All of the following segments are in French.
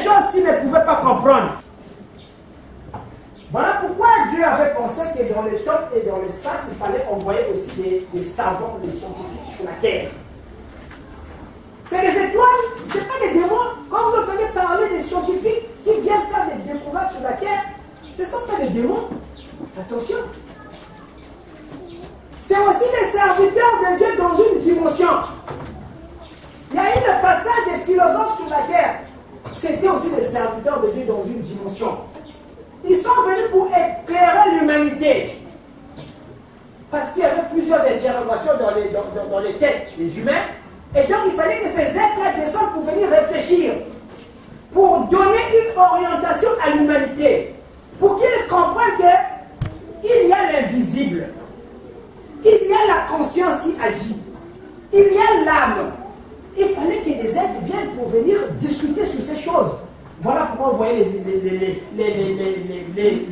choses qu'ils ne pouvaient pas comprendre. Voilà pourquoi Dieu avait pensé que dans le temps et dans l'espace, il fallait envoyer aussi des savants, des scientifiques sur la terre. C'est les étoiles, ce n'est pas les démons. Quand vous entendez parler des scientifiques qui viennent faire des découvertes sur la terre, ce ne sont pas des démons. Attention. C'est aussi les serviteurs de Dieu dans une dimension. Il y a eu le passage des philosophes sur la terre. C'était aussi les serviteurs de Dieu dans une dimension. Ils sont venus pour éclairer l'humanité. Parce qu'il y avait plusieurs interrogations dans les têtes des humains. Et donc il fallait que ces êtres-là descendent pour venir réfléchir. Pour donner une orientation à l'humanité. Pour qu'ils comprennent qu'il y a l'invisible. Il y a la conscience qui agit. Il y a l'âme. Il fallait que des êtres viennent pour venir discuter sur ces choses. Voilà pourquoi vous voyez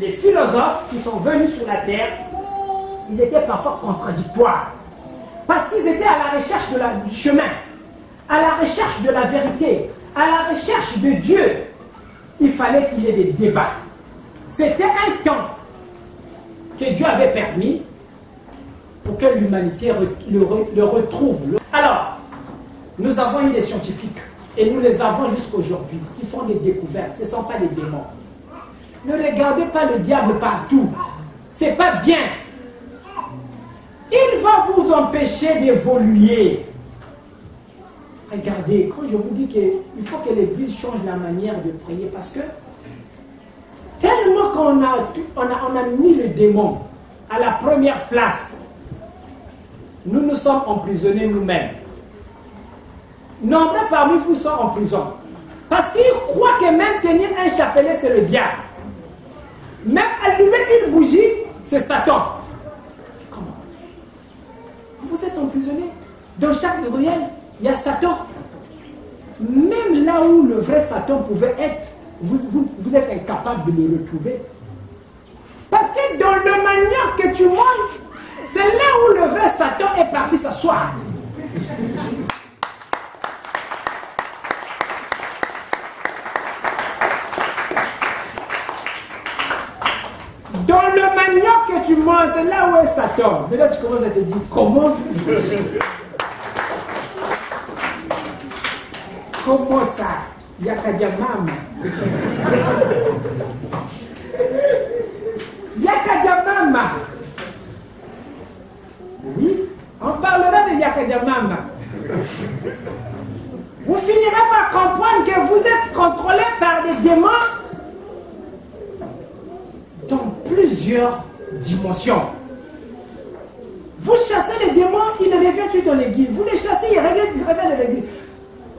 les philosophes qui sont venus sur la terre, ils étaient parfois contradictoires. Parce qu'ils étaient à la recherche du chemin, à la recherche de la vérité, à la recherche de Dieu. Il fallait qu'il y ait des débats. C'était un temps que Dieu avait permis pour que l'humanité le retrouve. Alors, nous avons eu des scientifiques. Et nous les avons jusqu'aujourd'hui, qui font des découvertes. Ce ne sont pas des démons. Ne regardez pas le diable partout. Ce n'est pas bien. Il va vous empêcher d'évoluer. Regardez, quand je vous dis qu'il faut que l'Église change la manière de prier, parce que tellement qu'on a mis le démon à la première place, nous nous sommes emprisonnés nous-mêmes. Nombreux parmi vous sont en prison. Parce qu'ils croient que même tenir un chapelet, c'est le diable. Même allumer une bougie, c'est Satan. Comment? Vous êtes emprisonné. Dans chaque ruelle, il y a Satan. Même là où le vrai Satan pouvait être, vous êtes incapable de le retrouver. Parce que dans le manioc que tu manges, c'est là où le vrai Satan est parti s'asseoir. Dans le manioc que tu manges, c'est là où est Satan. Mais là, tu commences à te dire, comment comment ça? Yakadjamama. Yakadjamama. Oui, on parlera de Yakadjamama. Vous finirez par comprendre que vous êtes contrôlé par des démons dans plusieurs dimensions. Vous chassez les démons, ils reviennent tout dans l'église. Vous les chassez, ils reviennent dans l'église.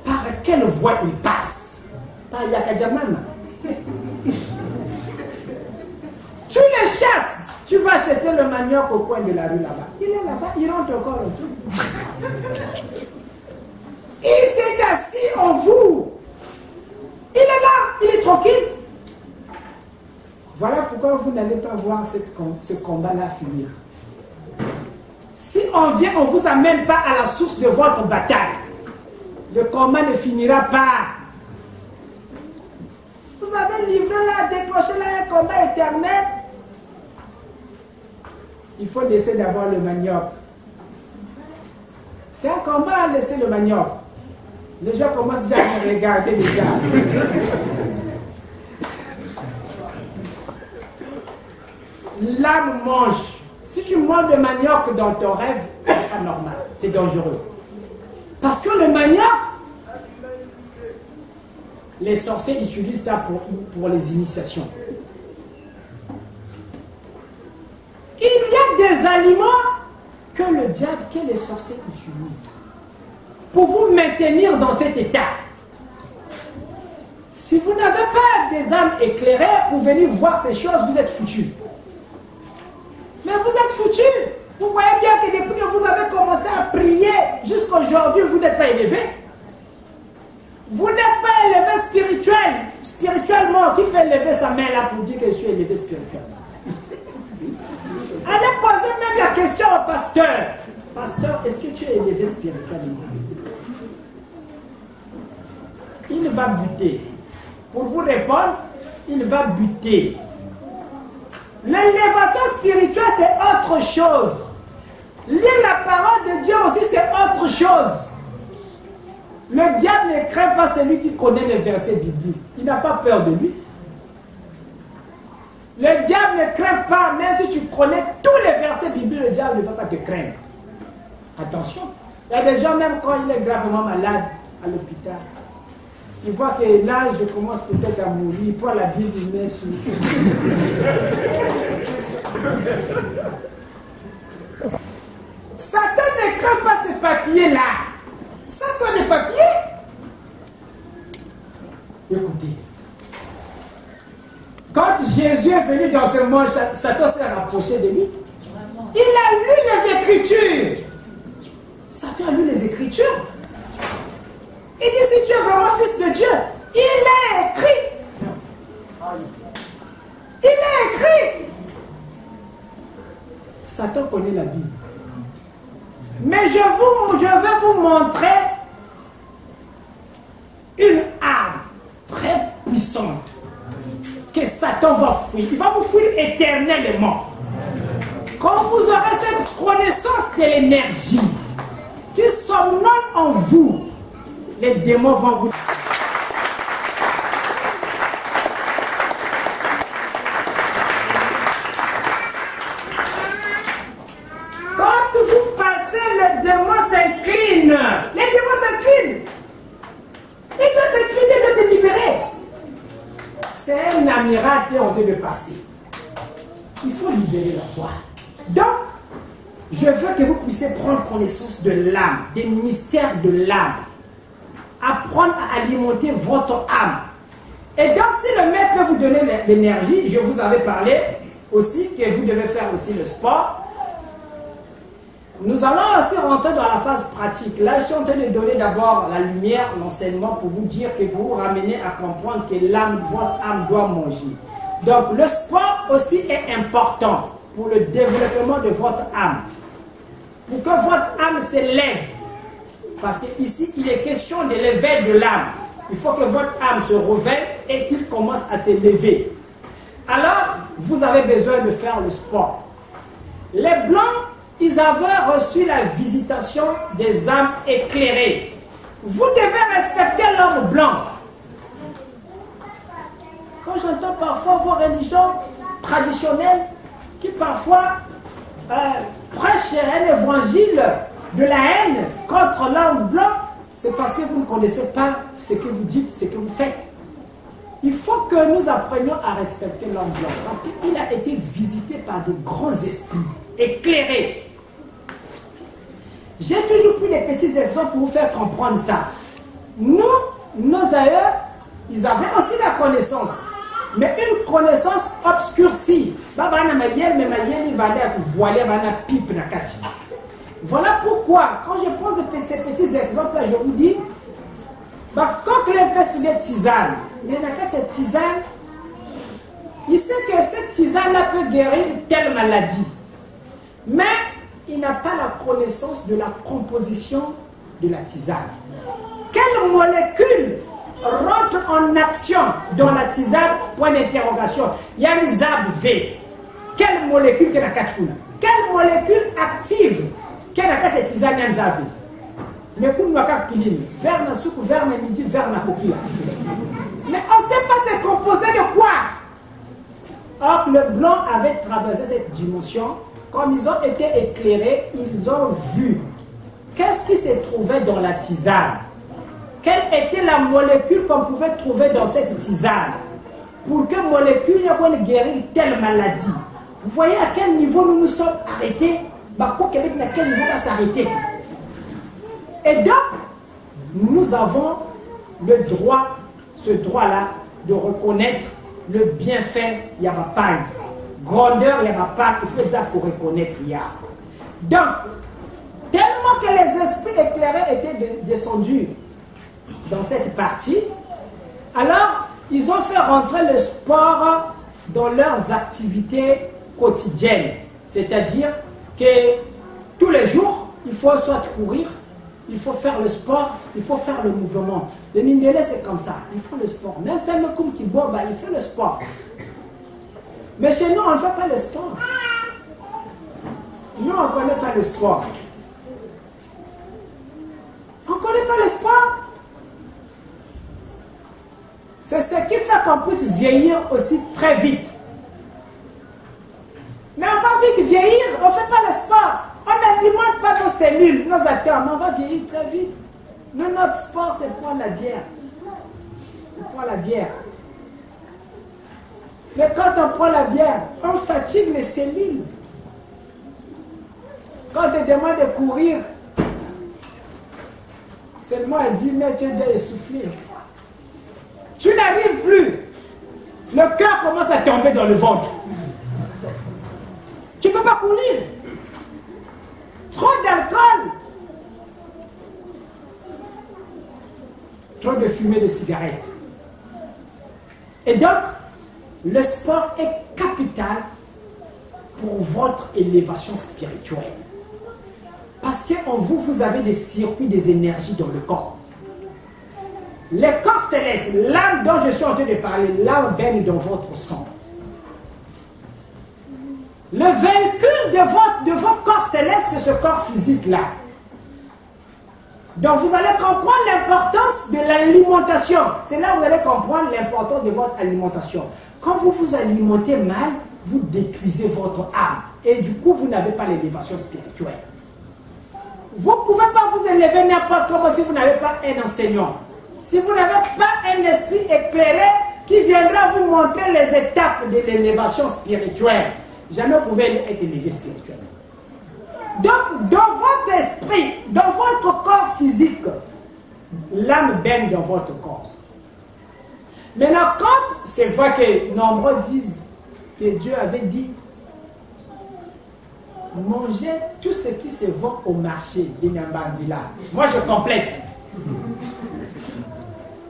Par quelle voie ils passent? Par Yakadjamama. Tu les chasses. Tu vas acheter le manioc au coin de la rue là-bas. Il est là-bas, il rentre encore un truc. Il s'est assis en vous. Il est là, il est tranquille. Voilà pourquoi vous n'allez pas voir ce combat-là finir. Si on vient, on ne vous amène pas à la source de votre bataille. Le combat ne finira pas. Vous avez livré là, décroché là un combat éternel. Il faut laisser d'abord le manioc. C'est un combat à laisser le manioc. Les gens commencent déjà à regarder déjà. L'âme mange. Si tu manges le manioc dans ton rêve, c'est pas normal. C'est dangereux. Parce que le manioc, les sorciers utilisent ça pour les initiations. Il y a des aliments que le diable, que les sorciers utilisent pour vous maintenir dans cet état. Si vous n'avez pas des âmes éclairées pour venir voir ces choses, vous êtes foutus. Mais vous êtes foutus. Vous voyez bien que depuis que vous avez commencé à prier jusqu'aujourd'hui, vous n'êtes pas élevé. Vous n'êtes pas élevé spirituellement. Qui peut élever sa main là pour dire que je suis élevé spirituellement? Allez poser même la question au pasteur. Pasteur, est-ce que tu es élevé spirituellement? Il va buter pour vous répondre, il va buter. L'élévation spirituelle, c'est autre chose. Lire la parole de Dieu aussi, c'est autre chose. Le diable ne craint pas celui qui connaît les versets bibliques. Il n'a pas peur de lui. Le diable ne craint pas, même si tu connais tous les versets bibliques, le diable ne va pas te craindre. Attention. Il y a des gens, même quand il est gravement malade à l'hôpital, il voit que là, je commence peut-être à mourir, il prend la Bible, il met sur. Satan ne craint pas ces papiers-là. Ça sont des papiers. Écoutez. Quand Jésus est venu dans ce monde, Satan s'est rapproché de lui. Il a lu les Écritures. Satan a lu les Écritures. Il dit, si tu es vraiment fils de Dieu, il est écrit. Il est écrit. Satan connaît la Bible. Mais je vais vous montrer une arme très puissante que Satan va fuir. Il va vous fuir éternellement. Quand vous aurez cette connaissance de l'énergie qui somnole en vous, les démons vont vous... Quand vous passez, le démon s'incline. Les démons s'inclinent. Il peut s'incliner, il peut te libérer. C'est un amiral qu'on peut passer. Il faut libérer la foi. Donc, je veux que vous puissiez prendre connaissance de l'âme, des mystères de l'âme. Apprendre à alimenter votre âme. Et donc, si le maître peut vous donner l'énergie, je vous avais parlé aussi que vous devez faire aussi le sport. Nous allons aussi rentrer dans la phase pratique. Là, je suis en train de donner d'abord la lumière, l'enseignement pour vous dire que vous vous ramenez à comprendre que l'âme, votre âme doit manger. Donc, le sport aussi est important pour le développement de votre âme. Pour que votre âme s'élève. Parce qu'ici, il est question de l'éveil de l'âme. Il faut que votre âme se réveille et qu'il commence à s'élever. Alors, vous avez besoin de faire le sport. Les Blancs, ils avaient reçu la visitation des âmes éclairées. Vous devez respecter l'homme blanc. Quand j'entends parfois vos religions traditionnelles qui parfois prêchent un évangile de la haine contre l'homme blanc, c'est parce que vous ne connaissez pas ce que vous dites, ce que vous faites. Il faut que nous apprenions à respecter l'homme blanc parce qu'il a été visité par de grands esprits, éclairés. J'ai toujours pris des petits exemples pour vous faire comprendre ça. Nous, nos aïeux, ils avaient aussi la connaissance, mais une connaissance obscurcie. Voilà pourquoi, quand je pose ces petits exemples-là, je vous dis, quand quelqu'un peut se mettre tisane, mais dans cette tisane, il sait que cette tisane-là peut guérir telle maladie. Mais il n'a pas la connaissance de la composition de la tisane. Quelle molécule rentre en action dans la tisane? Point d'interrogation. Il y a une ZAB V. Quelle molécule que la catchouna? Quelle molécule active que la tisane est ZAB? Mais pour nous, vers la soupe, vers le midi, vers la coquille. Mais on ne sait pas c'est composé de quoi. Or, le blanc avait traversé cette dimension. Comme ils ont été éclairés, ils ont vu qu'est-ce qui se trouvait dans la tisane. Quelle était la molécule qu'on pouvait trouver dans cette tisane pour que molécule puisse guérir telle maladie. Vous voyez à quel niveau nous nous sommes arrêtés. À quel niveau on va s'arrêter. Et donc, nous avons le droit, ce droit-là, de reconnaître le bienfait Yabapag. Grandeur Yabapag, il faut ça pour reconnaître Yah. Donc, tellement que les esprits éclairés étaient descendus dans cette partie, alors ils ont fait rentrer le sport dans leurs activités quotidiennes. C'est-à-dire que tous les jours, il faut soit courir, il faut faire le sport, il faut faire le mouvement. Les Mindélés, c'est comme ça. Ils font le sport. Même Saint-Mekoum qui boit, il fait le sport. Mais chez nous, on ne fait pas le sport. Nous, on ne connaît pas le sport. On ne connaît pas le sport. C'est ce qui fait qu'on puisse vieillir aussi très vite. Mais on va vite vieillir, on ne fait pas le sport. On n'alimente pas nos cellules, nos atomes, on va vieillir très vite. Mais notre sport, c'est prendre la bière. On prend la bière. Mais quand on prend la bière, on fatigue les cellules. Quand on te demande de courir, seulement elle dit, mais tu es déjà essoufflé. Tu n'arrives plus. Le cœur commence à tomber dans le ventre. Tu ne peux pas courir. Trop d'alcool. Trop de fumée de cigarettes. Et donc, le sport est capital pour votre élévation spirituelle. Parce qu'en vous, vous avez des circuits, des énergies dans le corps. Les corps célestes, l'âme dont je suis en train de parler, l'âme baigne dans votre sang. Le véhicule de votre corps céleste, c'est ce corps physique-là. Donc vous allez comprendre l'importance de l'alimentation. C'est là où vous allez comprendre l'importance de votre alimentation. Quand vous vous alimentez mal, vous détruisez votre âme. Et du coup, vous n'avez pas l'élévation spirituelle. Vous ne pouvez pas vous élever n'importe comment si vous n'avez pas un enseignant. Si vous n'avez pas un esprit éclairé qui viendra vous montrer les étapes de l'élévation spirituelle, jamais vous pouvez être élevé spirituellement. Donc, dans votre esprit, dans votre corps physique, l'âme baigne dans votre corps. Maintenant, quand c'est vrai que nombreux disent que Dieu avait dit mangez tout ce qui se vend au marché de Nyambanzila. Moi, je complète.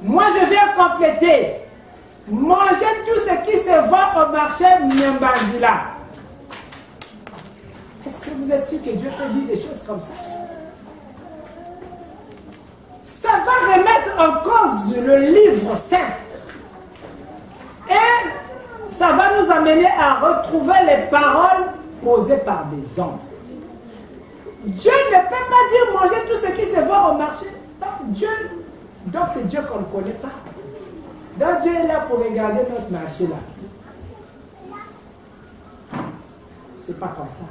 Moi, je viens compléter. Mangez tout ce qui se vend au marché Nyambanzila. Est-ce que vous êtes sûr que Dieu peut dire des choses comme ça? Ça va remettre en cause le livre saint. Et ça va nous amener à retrouver les paroles posées par des hommes. Dieu ne peut pas dire manger tout ce qui se vend au marché. Donc c'est Dieu qu'on ne connaît pas. Donc Dieu est là pour regarder notre marché là. C'est pas comme ça.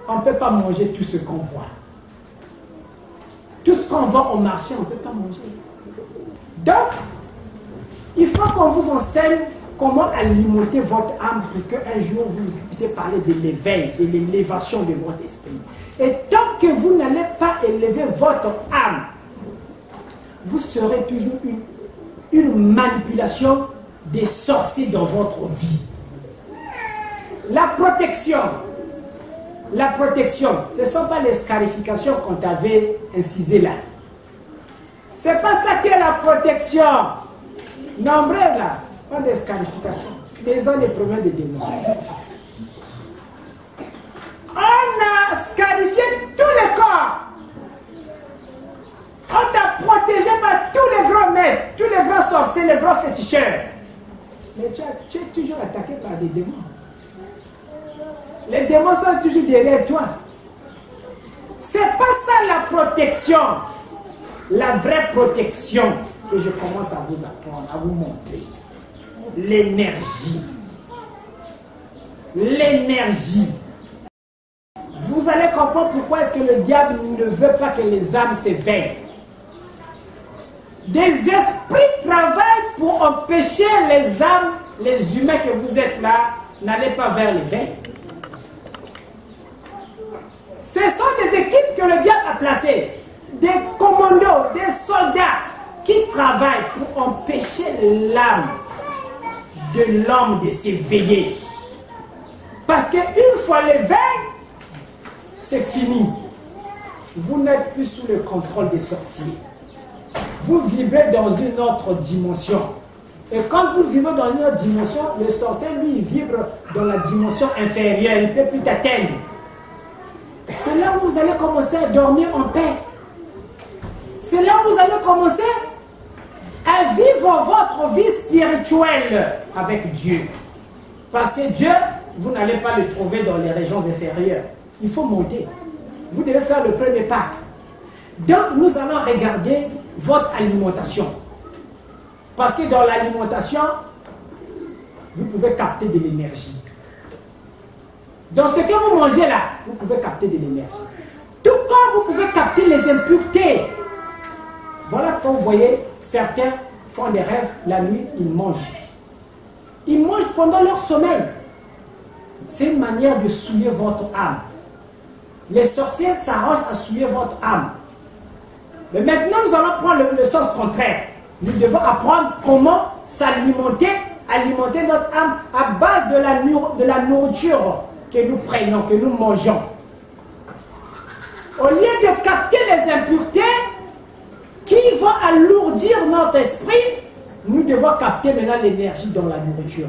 On ne peut pas manger tout ce qu'on voit. Tout ce qu'on vend au marché, on ne peut pas manger. Donc, il faut qu'on vous enseigne comment alimenter votre âme pour qu'un jour vous puissiez parler de l'éveil, de l'élévation de votre esprit. Et tant que vous n'allez pas élever votre âme, vous serez toujours une manipulation des sorciers dans votre vie. La protection, ce ne sont pas les scarifications qu'on t'avait incisées là. C'est pas ça qui est la protection. Nombreux là, pas des scarifications. Les ont des problèmes de démons. On a scarifié tous les corps. On t'a protégé par tous les grands maîtres, tous les grands sorciers, les grands féticheurs. Mais tu es toujours attaqué par des démons. Les démons sont toujours derrière toi. C'est pas ça la protection. La vraie protection que je commence à vous apprendre, à vous montrer. L'énergie. L'énergie. Vous allez comprendre pourquoi est-ce que le diable ne veut pas que les âmes s'éveillent. Des esprits travaillent pour empêcher les âmes, les humains que vous êtes là, n'allez pas vers l'éveil. Ce sont des équipes que le diable a placées, des commandos, des soldats qui travaillent pour empêcher l'âme de l'homme de s'éveiller. Parce qu'une fois l'éveil, c'est fini. Vous n'êtes plus sous le contrôle des sorciers. Vous vivez dans une autre dimension. Et quand vous vivez dans une autre dimension, le sorcier, lui, il vibre dans la dimension inférieure. Il ne peut plus t'atteindre. C'est là où vous allez commencer à dormir en paix. c'est là où vous allez commencer à vivre votre vie spirituelle avec Dieu. Parce que Dieu, vous n'allez pas le trouver dans les régions inférieures. Il faut monter. Vous devez faire le premier pas. Donc, nous allons regarder votre alimentation. Parce que dans l'alimentation, vous pouvez capter de l'énergie. Dans ce que vous mangez là, vous pouvez capter de l'énergie. Tout comme vous pouvez capter les impuretés. Voilà quand vous voyez, certains font des rêves, la nuit, ils mangent. Ils mangent pendant leur sommeil. C'est une manière de souiller votre âme. Les sorciers s'arrangent à souiller votre âme. Mais maintenant, nous allons prendre le sens contraire. Nous devons apprendre comment s'alimenter, alimenter notre âme à base de la nourriture que nous prenons, que nous mangeons. Au lieu de capter les impuretés qui vont alourdir notre esprit, nous devons capter maintenant l'énergie dans la nourriture.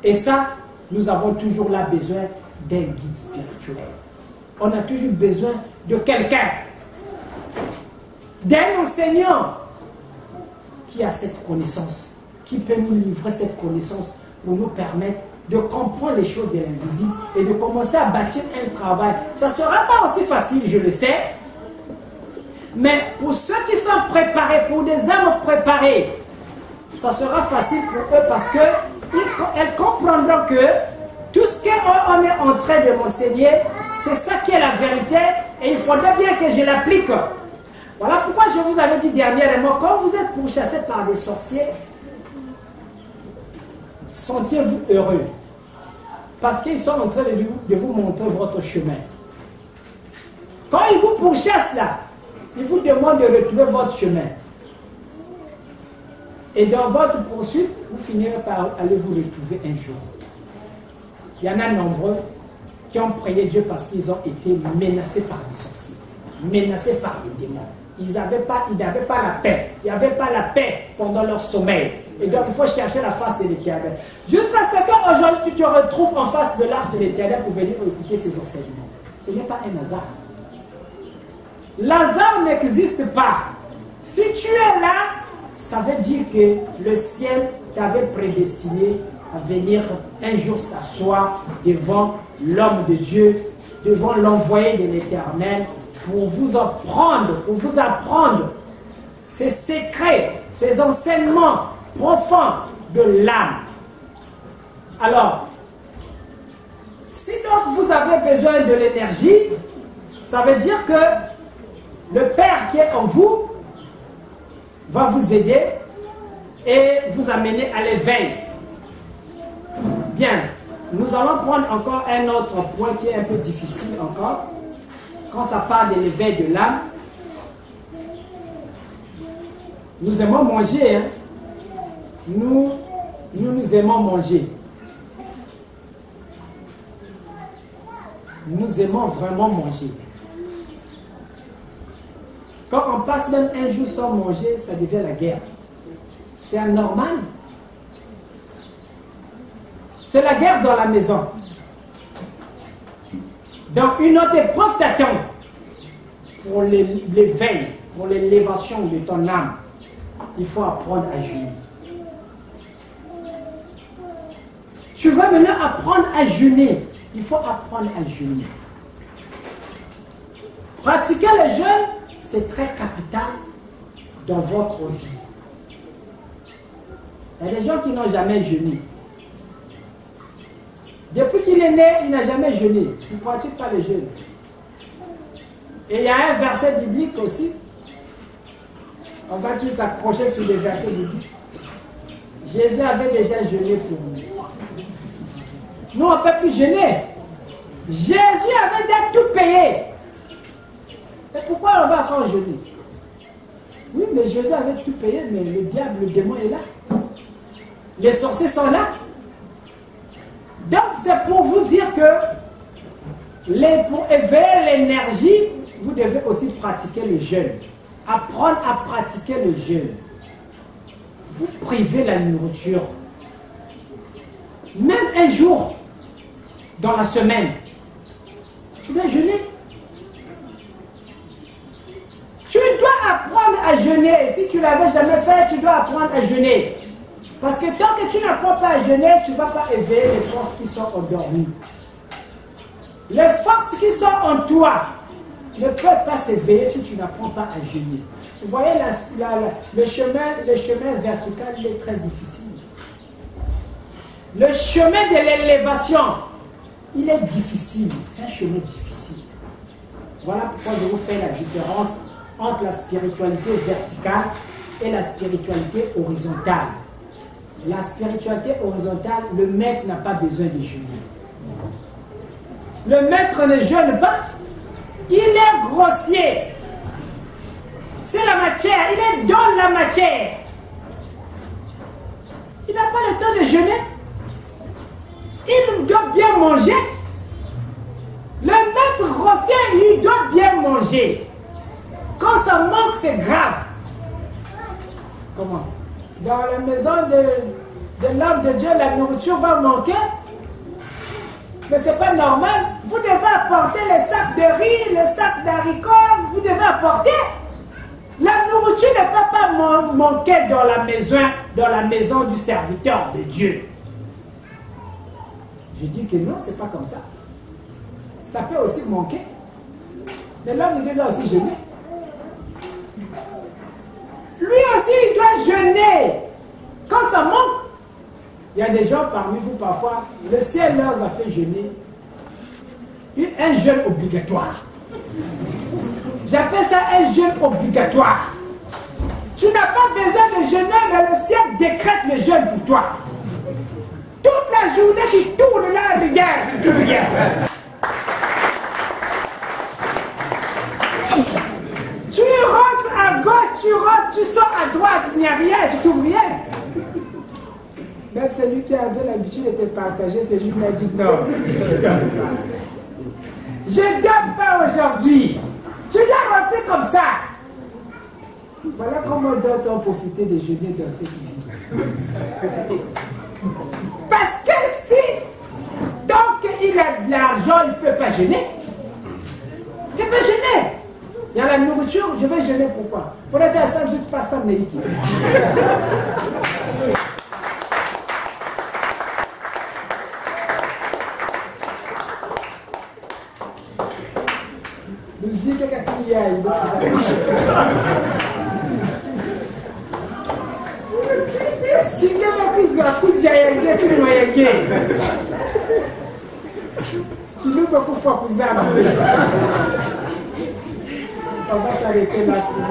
Et ça, nous avons toujours là besoin d'un guide spirituel. On a toujours besoin de quelqu'un, d'un enseignant qui a cette connaissance, qui peut nous livrer cette connaissance pour nous permettre de comprendre les choses de l'invisible et de commencer à bâtir un travail. Ça ne sera pas aussi facile, je le sais, mais pour ceux qui sont préparés, pour des âmes préparées, ça sera facile pour eux parce qu'elles comprendront que tout ce qu'on est en train de m'enseigner, c'est ça qui est la vérité et il faudrait bien que je l'applique. Voilà pourquoi je vous avais dit dernièrement, quand vous êtes pourchassé par des sorciers, sentez-vous heureux. Parce qu'ils sont en train de vous montrer votre chemin. Quand ils vous pourchassent là, ils vous demandent de retrouver votre chemin. Et dans votre poursuite, vous finirez par aller vous retrouver un jour. Il y en a nombreux qui ont prié Dieu parce qu'ils ont été menacés par des sorciers, menacés par des démons. Ils n'avaient pas la paix. Il n'y avait pas la paix pendant leur sommeil. Et donc, il faut chercher la face de l'Éternel. Jusqu'à ce qu'aujourd'hui, tu te retrouves en face de l'arche de l'Éternel pour venir écouter ses enseignements. Ce n'est pas un hasard. L'hasard n'existe pas. Si tu es là, ça veut dire que le ciel t'avait prédestiné à venir un jour s'asseoir devant l'homme de Dieu, devant l'envoyé de l'Éternel, pour vous apprendre ces secrets, ces enseignements profonds de l'âme. Alors, si donc vous avez besoin de l'énergie, ça veut dire que le Père qui est en vous va vous aider et vous amener à l'éveil. Bien, nous allons prendre encore un autre point qui est un peu difficile encore. Quand ça parle de l'éveil de l'âme, nous aimons manger. Hein? Nous aimons manger. Nous aimons vraiment manger. Quand on passe même un jour sans manger, ça devient la guerre. C'est anormal. C'est la guerre dans la maison. Donc une autre épreuve t'attend pour l'éveil, pour l'élévation de ton âme. Il faut apprendre à jeûner. Tu vas maintenant apprendre à jeûner. Il faut apprendre à jeûner. Pratiquer le jeûne, c'est très capital dans votre vie. Il y a des gens qui n'ont jamais jeûné. Depuis qu'il est né, il n'a jamais jeûné. Il ne pratique pas le jeûne. Et il y a un verset biblique aussi. On va tous s'accrocher sur les versets bibliques. Jésus avait déjà jeûné pour nous. Nous, on ne peut plus jeûner. Jésus avait déjà tout payé. Et pourquoi on va encore jeûner? Oui, mais Jésus avait tout payé, mais le diable, le démon est là. Les sorciers sont là. Donc, c'est pour vous dire que pour éveiller l'énergie, vous devez aussi pratiquer le jeûne. Apprendre à pratiquer le jeûne. Vous privez la nourriture. Même un jour dans la semaine, tu dois jeûner. Tu dois à jeûner. Si tu ne l'avais jamais fait, tu dois apprendre à jeûner. Parce que tant que tu n'apprends pas à jeûner, tu ne vas pas éveiller les forces qui sont endormies. Les forces qui sont en toi ne peuvent pas s'éveiller si tu n'apprends pas à jeûner. Vous voyez, le chemin vertical, il est très difficile. Le chemin de l'élévation, il est difficile. C'est un chemin difficile. Voilà pourquoi je vous fais la différence entre la spiritualité verticale et la spiritualité horizontale. La spiritualité horizontale, le maître n'a pas besoin de jeûner. Le maître ne jeûne pas. Il est grossier. C'est la matière. Il est dans la matière. Il n'a pas le temps de jeûner. Il doit bien manger. Le maître grossier, il doit bien manger. Quand ça manque, c'est grave. Comment? Dans la maison de l'homme de Dieu, la nourriture va manquer. Mais ce n'est pas normal. Vous devez apporter les sacs de riz, les sacs d'haricots, vous devez apporter. La nourriture ne peut pas manquer dans la maison du serviteur de Dieu. Je dis que non, ce n'est pas comme ça. Ça peut aussi manquer. Mais l'homme de Dieu doit aussi jeûner. Lui aussi, il doit jeûner. Quand ça manque, il y a des gens parmi vous, parfois, le ciel leur a fait jeûner. Un jeûne obligatoire. J'appelle ça un jeûne obligatoire. Tu n'as pas besoin de jeûner, mais le ciel décrète le jeûne pour toi. Toute la journée, tu tournes là, regarde, tu trouves rien. Tu rentres à gauche, tu rentres, tu sors à droite, il n'y a rien, tu trouves rien. Même celui qui avait l'habitude de te partager, c'est lui qui m'a dit non. Je ne donne pas aujourd'hui. Tu dois rentrer comme ça. Voilà comment d'autres ont profité de jeûner dans cette vie. Parce que si, tant qu'il a de l'argent, il ne peut pas jeûner. Il peut jeûner. Il y a la nourriture, je vais jeûner pourquoi? Pour être à ça, je ne pas ça, mais musique est qu'il y a, on va s'arrêter là pour